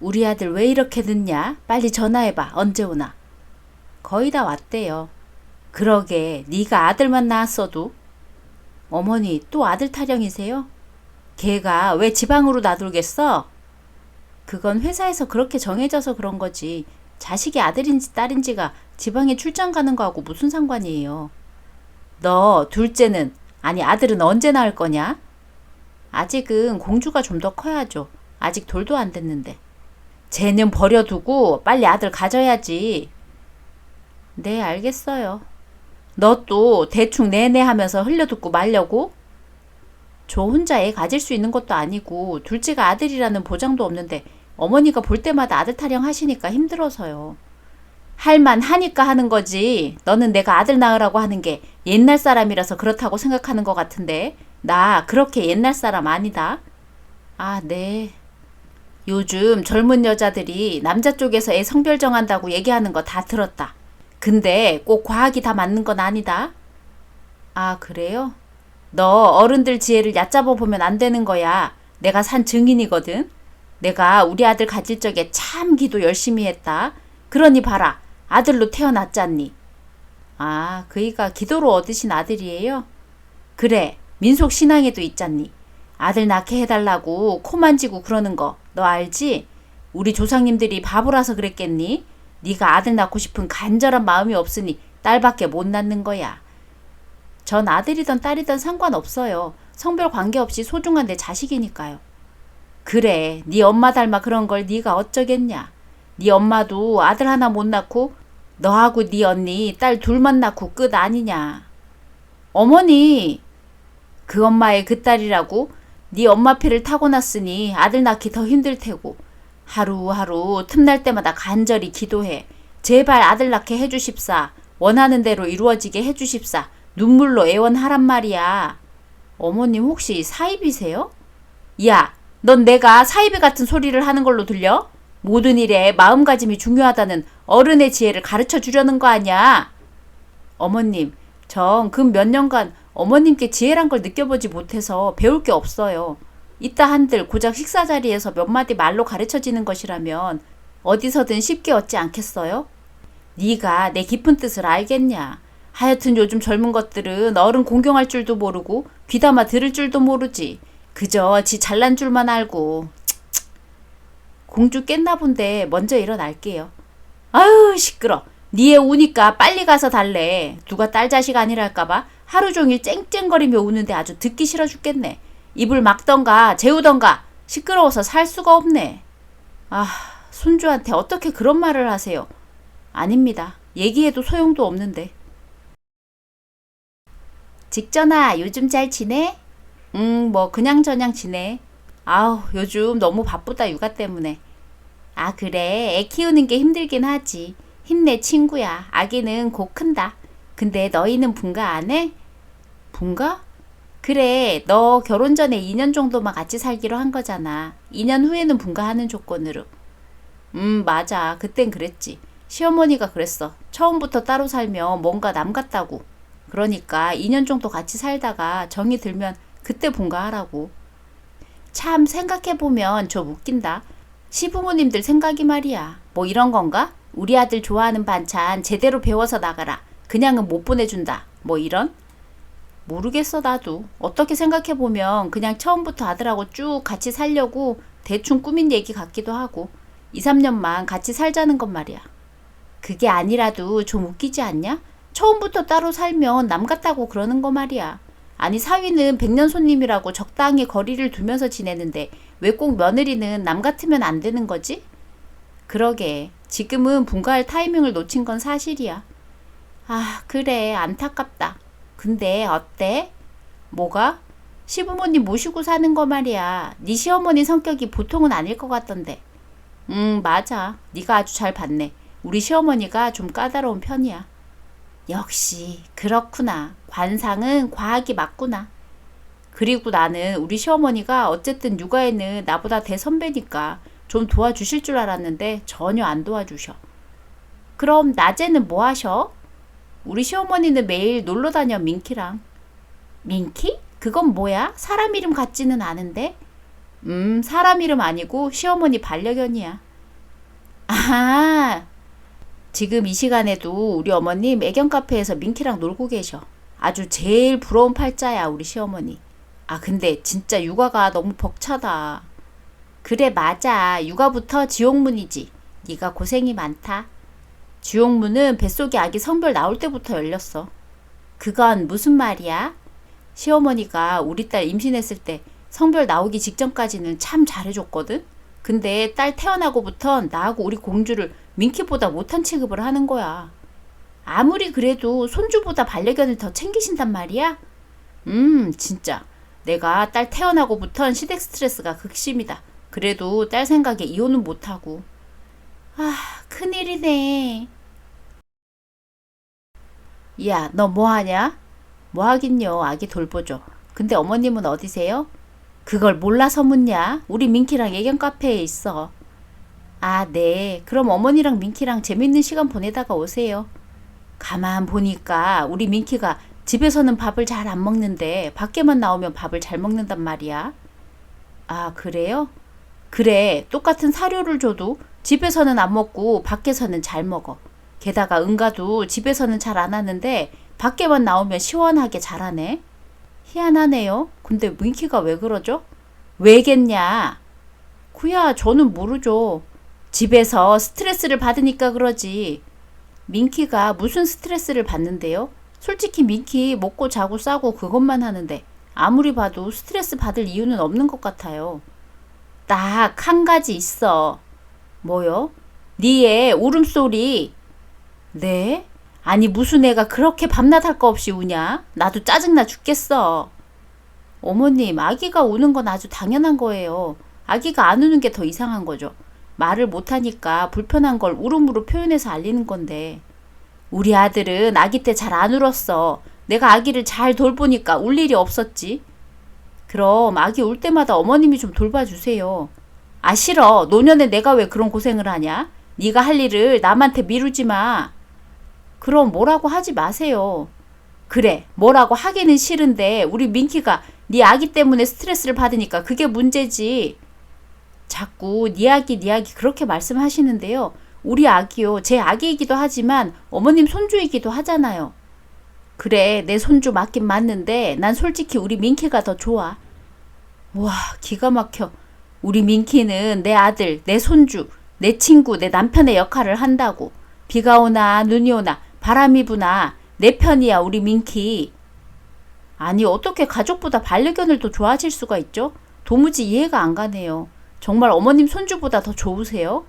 우리 아들 왜 이렇게 늦냐? 빨리 전화해봐. 언제 오나? 거의 다 왔대요. 그러게 네가 아들만 낳았어도. 어머니 또 아들 타령이세요? 걔가 왜 지방으로 놔둘겠어? 그건 회사에서 그렇게 정해져서 그런 거지. 자식이 아들인지 딸인지가 지방에 출장 가는 거하고 무슨 상관이에요. 너 둘째는, 아니 아들은 언제 낳을 거냐? 아직은 공주가 좀 더 커야죠. 아직 돌도 안 됐는데. 쟤는 버려두고 빨리 아들 가져야지. 네, 알겠어요. 너 또 대충 내내 하면서 흘려듣고 말려고? 저 혼자 애 가질 수 있는 것도 아니고 둘째가 아들이라는 보장도 없는데 어머니가 볼 때마다 아들 타령 하시니까 힘들어서요. 할만 하니까 하는 거지. 너는 내가 아들 낳으라고 하는 게 옛날 사람이라서 그렇다고 생각하는 것 같은데 나 그렇게 옛날 사람 아니다. 아, 네. 요즘 젊은 여자들이 남자 쪽에서 애 성별 정한다고 얘기하는 거 다 들었다. 근데 꼭 과학이 다 맞는 건 아니다. 아, 그래요? 너 어른들 지혜를 얕잡아 보면 안 되는 거야. 내가 산 증인이거든. 내가 우리 아들 가질 적에 참 기도 열심히 했다. 그러니 봐라. 아들로 태어났잖니. 아, 그이가 기도로 얻으신 아들이에요? 그래. 민속 신앙에도 있잖니. 아들 낳게 해달라고 코 만지고 그러는 거 너 알지? 우리 조상님들이 바보라서 그랬겠니? 네가 아들 낳고 싶은 간절한 마음이 없으니 딸밖에 못 낳는 거야. 전 아들이든 딸이든 상관없어요. 성별 관계없이 소중한 내 자식이니까요. 그래, 네 엄마 닮아 그런 걸 네가 어쩌겠냐. 네 엄마도 아들 하나 못 낳고 너하고 네 언니 딸 둘만 낳고 끝 아니냐. 어머니, 그 엄마의 그 딸이라고 네 엄마 피를 타고났으니 아들 낳기 더 힘들 테고 하루하루 틈날 때마다 간절히 기도해. 제발 아들 낳게 해주십사. 원하는 대로 이루어지게 해주십사. 눈물로 애원하란 말이야. 어머님 혹시 사이비세요? 야, 넌 내가 사이비 같은 소리를 하는 걸로 들려? 모든 일에 마음가짐이 중요하다는 어른의 지혜를 가르쳐 주려는 거 아니야. 어머님, 전 그 몇 년간 어머님께 지혜란 걸 느껴보지 못해서 배울 게 없어요. 이따 한들 고작 식사 자리에서 몇 마디 말로 가르쳐지는 것이라면 어디서든 쉽게 얻지 않겠어요? 네가 내 깊은 뜻을 알겠냐. 하여튼 요즘 젊은 것들은 어른 공경할 줄도 모르고 귀담아 들을 줄도 모르지. 그저 지 잘난 줄만 알고. 공주 깼나 본데 먼저 일어날게요. 아유 시끄러. 니애 우니까 빨리 가서 달래. 누가 딸 자식 아니랄까봐 하루 종일 쨍쨍거리며 우는데 아주 듣기 싫어 죽겠네. 입을 막던가 재우던가. 시끄러워서 살 수가 없네. 아, 손주한테 어떻게 그런 말을 하세요. 아닙니다. 얘기해도 소용도 없는데. 직전아, 요즘 잘 지내? 뭐 그냥저냥 지내. 아우, 요즘 너무 바쁘다 육아 때문에. 아, 그래. 애 키우는 게 힘들긴 하지. 힘내 친구야. 아기는 곧 큰다. 근데 너희는 분가 안 해? 분가? 그래. 너 결혼 전에 2년 정도만 같이 살기로 한 거잖아. 2년 후에는 분가하는 조건으로. 맞아. 그땐 그랬지. 시어머니가 그랬어. 처음부터 따로 살면 뭔가 남 같다고. 그러니까 2년 정도 같이 살다가 정이 들면 그때 분가하라고. 참 생각해보면 좀 웃긴다. 시부모님들 생각이 말이야. 뭐 이런 건가? 우리 아들 좋아하는 반찬 제대로 배워서 나가라. 그냥은 못 보내준다. 뭐 이런? 모르겠어 나도. 어떻게 생각해보면 그냥 처음부터 아들하고 쭉 같이 살려고 대충 꾸민 얘기 같기도 하고 2, 3년만 같이 살자는 건 말이야. 그게 아니라도 좀 웃기지 않냐? 처음부터 따로 살면 남 같다고 그러는 거 말이야. 아니 사위는 백년 손님이라고 적당히 거리를 두면서 지내는데 왜 꼭 며느리는 남 같으면 안 되는 거지? 그러게 지금은 분가할 타이밍을 놓친 건 사실이야. 아 그래 안타깝다. 근데 어때? 뭐가? 시부모님 모시고 사는 거 말이야. 네 시어머니 성격이 보통은 아닐 것 같던데. 맞아. 네가 아주 잘 봤네. 우리 시어머니가 좀 까다로운 편이야. 역시 그렇구나. 관상은 과학이 맞구나. 그리고 나는 우리 시어머니가 어쨌든 육아에는 나보다 대선배니까 좀 도와주실 줄 알았는데 전혀 안 도와주셔. 그럼 낮에는 뭐 하셔? 우리 시어머니는 매일 놀러 다녀 민키랑. 민키? 그건 뭐야? 사람 이름 같지는 않은데? 사람 이름 아니고 시어머니 반려견이야. 아, 지금 이 시간에도 우리 어머님 애견 카페에서 민키랑 놀고 계셔. 아주 제일 부러운 팔자야, 우리 시어머니. 아, 근데 진짜 육아가 너무 벅차다. 그래, 맞아. 육아부터 지옥문이지. 네가 고생이 많다. 지옥문은 뱃속에 아기 성별 나올 때부터 열렸어. 그건 무슨 말이야? 시어머니가 우리 딸 임신했을 때 성별 나오기 직전까지는 참 잘해줬거든? 근데 딸 태어나고부턴 나하고 우리 공주를 민키보다 못한 취급을 하는 거야. 아무리 그래도 손주보다 반려견을 더 챙기신단 말이야? 진짜. 내가 딸 태어나고부턴 시댁 스트레스가 극심이다. 그래도 딸 생각에 이혼은 못하고. 아, 큰일이네. 야, 너 뭐하냐? 뭐하긴요, 아기 돌보죠. 근데 어머님은 어디세요? 그걸 몰라서 묻냐? 우리 민키랑 애견 카페에 있어. 아, 네. 그럼 어머니랑 민키랑 재밌는 시간 보내다가 오세요. 가만 보니까 우리 민키가 집에서는 밥을 잘 안 먹는데 밖에만 나오면 밥을 잘 먹는단 말이야. 아, 그래요? 그래, 똑같은 사료를 줘도 집에서는 안 먹고 밖에서는 잘 먹어. 게다가 응가도 집에서는 잘 안 하는데 밖에만 나오면 시원하게 잘하네. 희한하네요. 근데 민키가 왜 그러죠? 왜겠냐? 구야, 저는 모르죠. 집에서 스트레스를 받으니까 그러지. 민키가 무슨 스트레스를 받는데요? 솔직히 민키 먹고 자고 싸고 그것만 하는데 아무리 봐도 스트레스 받을 이유는 없는 것 같아요. 딱 한 가지 있어. 뭐요? 네 애 울음소리. 네? 아니 무슨 애가 그렇게 밤낮 할 거 없이 우냐? 나도 짜증나 죽겠어. 어머님, 아기가 우는 건 아주 당연한 거예요. 아기가 안 우는 게 더 이상한 거죠. 말을 못하니까 불편한 걸 울음으로 표현해서 알리는 건데. 우리 아들은 아기 때 잘 안 울었어. 내가 아기를 잘 돌보니까 울 일이 없었지. 그럼 아기 울 때마다 어머님이 좀 돌봐주세요. 아, 싫어. 노년에 내가 왜 그런 고생을 하냐? 네가 할 일을 남한테 미루지 마. 그럼 뭐라고 하지 마세요. 그래, 뭐라고 하기는 싫은데 우리 민키가 네 아기 때문에 스트레스를 받으니까 그게 문제지. 자꾸 네 아기 그렇게 말씀하시는데요. 우리 아기요, 제 아기이기도 하지만 어머님 손주이기도 하잖아요. 그래, 내 손주 맞긴 맞는데 난 솔직히 우리 민키가 더 좋아. 와, 기가 막혀. 우리 민키는 내 아들, 내 손주, 내 친구, 내 남편의 역할을 한다고. 비가 오나 눈이 오나 바람이 부나 내 편이야, 우리 민키. 아니, 어떻게 가족보다 반려견을 더 좋아하실 수가 있죠? 도무지 이해가 안 가네요. 정말 어머님 손주보다 더 좋으세요?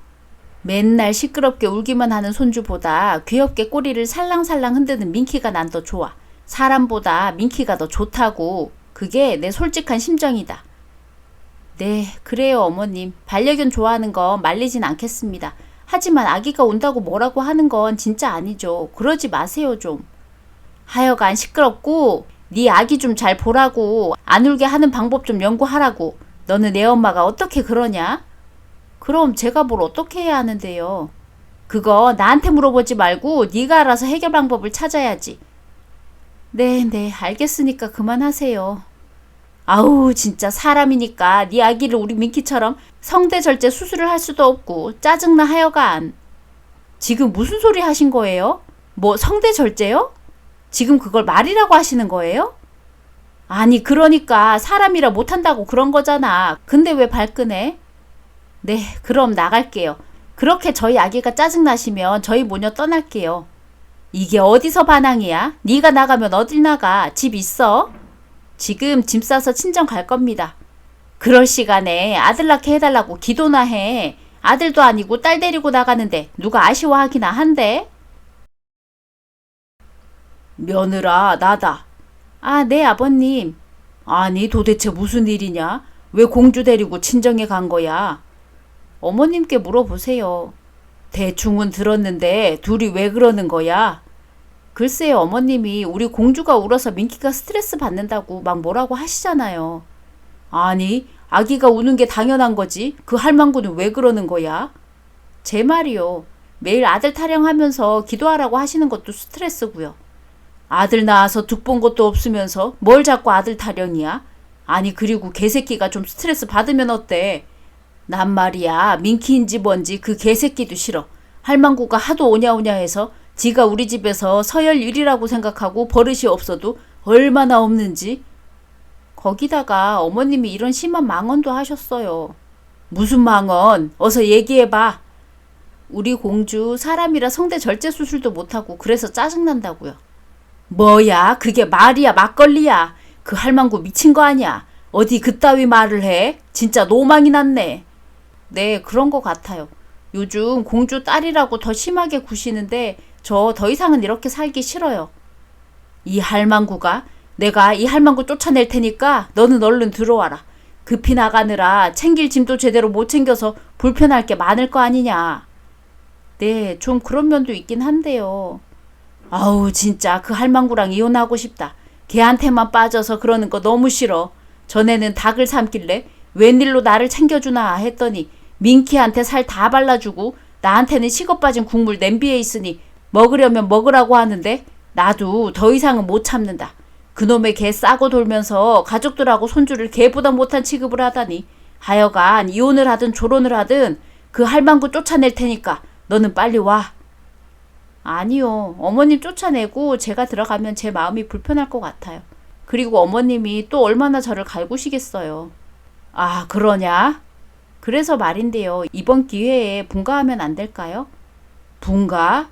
맨날 시끄럽게 울기만 하는 손주보다 귀엽게 꼬리를 살랑살랑 흔드는 민키가 난 더 좋아. 사람보다 민키가 더 좋다고. 그게 내 솔직한 심정이다. 네, 그래요, 어머님. 반려견 좋아하는 건 말리진 않겠습니다. 하지만 아기가 온다고 뭐라고 하는 건 진짜 아니죠. 그러지 마세요, 좀. 하여간 시끄럽고 네 아기 좀 잘 보라고. 안 울게 하는 방법 좀 연구하라고. 너는 내 엄마가 어떻게 그러냐? 그럼 제가 뭘 어떻게 해야 하는데요? 그거 나한테 물어보지 말고 네가 알아서 해결 방법을 찾아야지. 네, 알겠으니까 그만하세요. 아우, 진짜 사람이니까 네 아기를 우리 민키처럼 성대절제 수술을 할 수도 없고 짜증나 하여간. 지금 무슨 소리 하신 거예요? 뭐 성대절제요? 지금 그걸 말이라고 하시는 거예요? 아니, 그러니까 사람이라 못한다고 그런 거잖아. 근데 왜 발끈해? 네, 그럼 나갈게요. 그렇게 저희 아기가 짜증나시면 저희 모녀 떠날게요. 이게 어디서 반항이야? 네가 나가면 어딜 나가? 집 있어? 지금 짐 싸서 친정 갈 겁니다. 그럴 시간에 아들 낳게 해달라고 기도나 해. 아들도 아니고 딸 데리고 나가는데 누가 아쉬워하기나 한대? 며느라, 나다. 아, 네, 아버님. 아니, 도대체 무슨 일이냐? 왜 공주 데리고 친정에 간 거야? 어머님께 물어보세요. 대충은 들었는데 둘이 왜 그러는 거야? 글쎄요, 어머님이 우리 공주가 울어서 민키가 스트레스 받는다고 막 뭐라고 하시잖아요. 아니, 아기가 우는 게 당연한 거지. 그 할망구는 왜 그러는 거야? 제 말이요. 매일 아들 타령하면서 기도하라고 하시는 것도 스트레스고요. 아들 낳아서 득 본 것도 없으면서 뭘 자꾸 아들 타령이야? 아니, 그리고 개새끼가 좀 스트레스 받으면 어때? 난 말이야 민키인지 뭔지 그 개새끼도 싫어. 할망구가 하도 오냐오냐 해서 지가 우리 집에서 서열 1위라고 생각하고 버릇이 없어도 얼마나 없는지. 거기다가 어머님이 이런 심한 망언도 하셨어요. 무슨 망언? 어서 얘기해봐. 우리 공주 사람이라 성대 절제 수술도 못하고 그래서 짜증난다고요. 뭐야 그게 말이야 막걸리야. 그 할망구 미친 거 아니야. 어디 그따위 말을 해? 진짜 노망이 났네. 네 그런 거 같아요. 요즘 공주 딸이라고 더 심하게 구시는데 저 더 이상은 이렇게 살기 싫어요. 이 할망구가 내가 이 할망구 쫓아낼 테니까 너는 얼른 들어와라. 급히 나가느라 챙길 짐도 제대로 못 챙겨서 불편할 게 많을 거 아니냐. 네, 좀 그런 면도 있긴 한데요. 아우 진짜 그 할망구랑 이혼하고 싶다. 걔한테만 빠져서 그러는 거 너무 싫어. 전에는 닭을 삼길래 웬일로 나를 챙겨주나 했더니 민키한테 살 다 발라주고 나한테는 식어 빠진 국물 냄비에 있으니 먹으려면 먹으라고 하는데 나도 더 이상은 못 참는다. 그놈의 개 싸고 돌면서 가족들하고 손주를 개보다 못한 취급을 하다니. 하여간 이혼을 하든 조론을 하든 그 할망구 쫓아낼 테니까 너는 빨리 와. 아니요. 어머님 쫓아내고 제가 들어가면 제 마음이 불편할 것 같아요. 그리고 어머님이 또 얼마나 저를 갈구시겠어요. 아 그러냐? 그래서 말인데요. 이번 기회에 분가하면 안 될까요? 분가?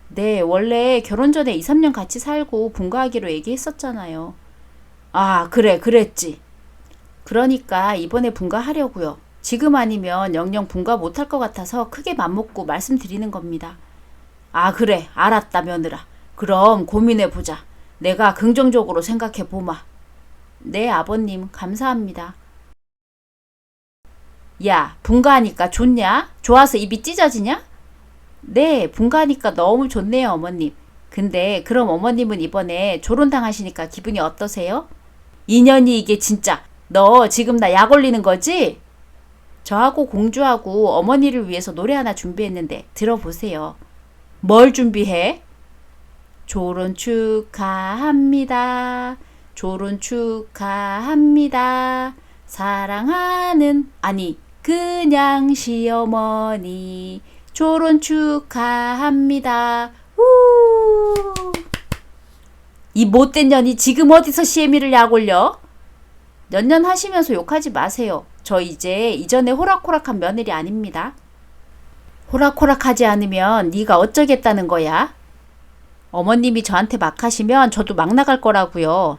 네, 원래 결혼 전에 2, 3년 같이 살고 분가하기로 얘기했었잖아요. 아, 그래, 그랬지. 그러니까 이번에 분가하려고요. 지금 아니면 영영 분가 못할 것 같아서 크게 맘먹고 말씀드리는 겁니다. 아, 그래, 알았다, 며느라. 그럼 고민해보자. 내가 긍정적으로 생각해보마. 네, 아버님, 감사합니다. 야, 분가하니까 좋냐? 좋아서 입이 찢어지냐? 네, 분가하니까 너무 좋네요, 어머님. 근데 그럼 어머님은 이번에 조론당하시니까 기분이 어떠세요? 인연이 이게 진짜. 너 지금 나 약 올리는 거지? 저하고 공주하고 어머니를 위해서 노래 하나 준비했는데 들어보세요. 뭘 준비해? 조론 축하합니다. 조론 축하합니다. 사랑하는 아니 그냥 시어머니 조론 축하합니다. 우! 이 못된 년이 지금 어디서 시애미를 약 올려? 연년 하시면서 욕하지 마세요. 저 이제 이전에 호락호락한 며느리 아닙니다. 호락호락하지 않으면 네가 어쩌겠다는 거야? 어머님이 저한테 막 하시면 저도 막 나갈 거라고요.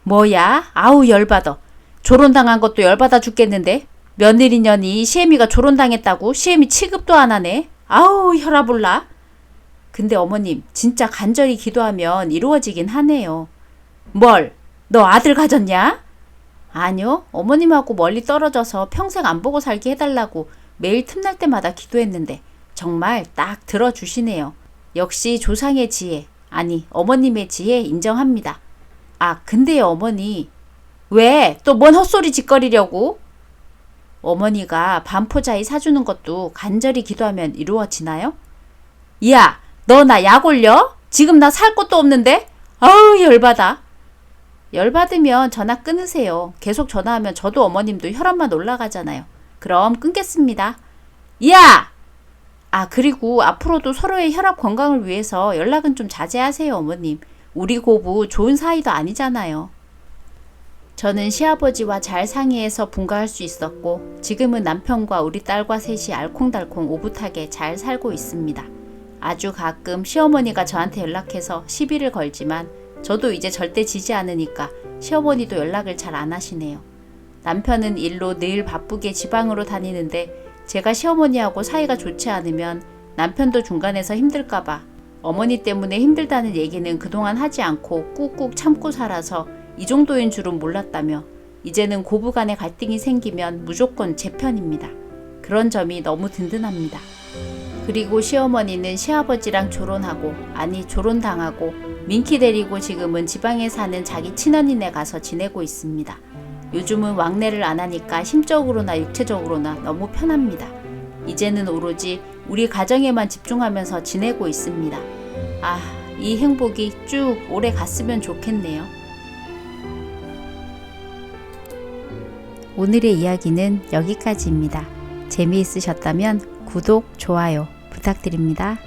뭐야? 아우 열받아. 조론당한 것도 열받아 죽겠는데 며느리년이 시애미가 조론당했다고 시애미 취급도 안 하네. 아우 혈압 올라. 근데 어머님 진짜 간절히 기도하면 이루어지긴 하네요. 뭘? 너 아들 가졌냐? 아니요. 어머님하고 멀리 떨어져서 평생 안 보고 살게 해달라고 매일 틈날 때마다 기도했는데 정말 딱 들어주시네요. 역시 조상의 지혜, 아니 어머님의 지혜 인정합니다. 아 근데요 어머니. 왜? 또 뭔 헛소리 짓거리려고? 어머니가 반포자이 사주는 것도 간절히 기도하면 이루어지나요? 야, 너 나 약 올려? 지금 나 살 것도 없는데? 아우 열받아. 열받으면 전화 끊으세요. 계속 전화하면 저도 어머님도 혈압만 올라가잖아요. 그럼 끊겠습니다. 야! 아 그리고 앞으로도 서로의 혈압 건강을 위해서 연락은 좀 자제하세요 어머님. 우리 고부 좋은 사이도 아니잖아요. 저는 시아버지와 잘 상의해서 분가할 수 있었고 지금은 남편과 우리 딸과 셋이 알콩달콩 오붓하게 잘 살고 있습니다. 아주 가끔 시어머니가 저한테 연락해서 시비를 걸지만 저도 이제 절대 지지 않으니까 시어머니도 연락을 잘 안 하시네요. 남편은 일로 늘 바쁘게 지방으로 다니는데 제가 시어머니하고 사이가 좋지 않으면 남편도 중간에서 힘들까봐 어머니 때문에 힘들다는 얘기는 그동안 하지 않고 꾹꾹 참고 살아서 이 정도인 줄은 몰랐다며 이제는 고부간의 갈등이 생기면 무조건 제 편입니다. 그런 점이 너무 든든합니다. 그리고 시어머니는 시아버지랑 조론하고 아니 조론당하고 민키 데리고 지금은 지방에 사는 자기 친언니네 가서 지내고 있습니다. 요즘은 왕래를 안 하니까 심적으로나 육체적으로나 너무 편합니다. 이제는 오로지 우리 가정에만 집중하면서 지내고 있습니다. 아, 이 행복이 쭉 오래 갔으면 좋겠네요. 오늘의 이야기는 여기까지입니다. 재미있으셨다면 구독, 좋아요 부탁드립니다.